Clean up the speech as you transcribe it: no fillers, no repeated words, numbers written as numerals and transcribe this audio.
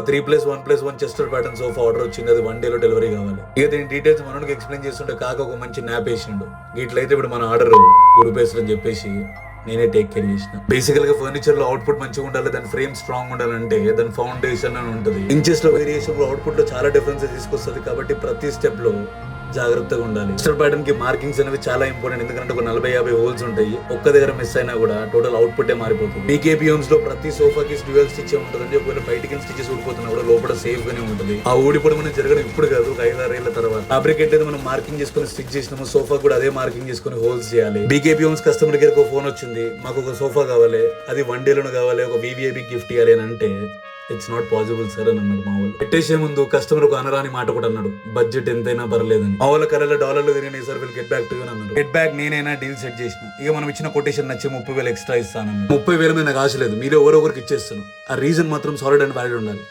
ఒక 3+1+1 Chester pattern sofa order వచ్చింది. అది 1 డేలో డెలివరీ కావాలి. ఇక దీని డీటెయిల్స్ మనకి ఎక్స్ప్లెయిన్ చేస్తుంటే కాక ఒక మంచి న్యాప్ వేసిండు. ఇట్లయితే ఇప్పుడు మన ఆర్డర్ గుడిపేసని చెప్పేసి నేనే టేక్ కేర్ చేసిన. బేసికల్ గా ఫర్నిచర్ లో అవుట్పుట్ మంచిగా ఉండాలి, దాని ఫ్రేమ్ స్ట్రాంగ్ ఉండాలంటే దాని ఫౌండేషన్ అని ఉంటుంది. ఇంచెస్ లో వేరియేషన్ అవుట్పుట్ లో చాలా డిఫరెన్సెస్ తీసుకొస్తుంది. కాబట్టి ప్రతి స్టెప్ లో జాగ్రత్తగా ఉండాలి. చెస్టర్ ప్యాటర్న్ కి మార్కింగ్స్ అనేవి చాలా ఇంపార్టెంట్. ఎందుకంటే ఒక 40-50 హోల్స్ ఉంటాయి. ఒక్క దగ్గర మిస్ అయినా కూడా టోటల్ అవుట్పుట్ మారిపోతుంది. పీకేపీ హోమ్స్ లో ప్రతి సోఫాకి డ్యూయల్ స్టిచ్ ఉంటుంది. ఒకవేళ బయటికి స్టిచెస్ ఊడిపోతున్నా కూడా లోపల సేఫ్ గానే ఉంటుంది. ఆ ఊడిపోవడం అనేది జరగడం ఇప్పుడు కాదు, ఒక 5-6 ఏళ్ల తర్వాత. ఫ్యాబ్రిక్ అయితే మనం మార్కింగ్ చేసుకుని స్టిచ్ చేసినాము, సోఫా కూడా అదే మార్కింగ్ చేసుకుని హోల్స్ చేయాలి. బీకేపీ హోమ్స్ కస్టమర్ కేర్ ఒక ఫోన్ వచ్చింది, మాకు ఒక సోఫా కావాలి, అది 1 డేలోనే కావాలి, ఒక VVIP గిఫ్ట్ ఇవ్వాలి అని అంటే ఇట్స్ నాట్ పాసిబుల్ సార్ అని అన్నాడు మా వాళ్ళు. పెట్టేసే ముందు కస్టమర్ ఒక అనరాని మాట కూడా అన్నాడు, బడ్జెట్ ఎంతైనా పర్లేదని. మా వాళ్ళ కళలో $1 తిరిగినాయి సార్, వీళ్ళు గెట్ బ్యాక్ టు అన్నాడు. గెట్ బ్యాక్ నేనైనా డీల్ సెట్ చేసిన. ఇక మనం ఇచ్చిన కొటేషన్ నచ్చి 30,000 ఎక్స్ట్రా ఇస్తాను. 30,000 మీద నాకు ఆశ లేదు, మీరు ఎవరొకరికి ఇచ్చేస్తాను. ఆ రీజన్ మాత్రం సాలిడ్ అండ్ వ్యాలిడ్ ఉండాలి.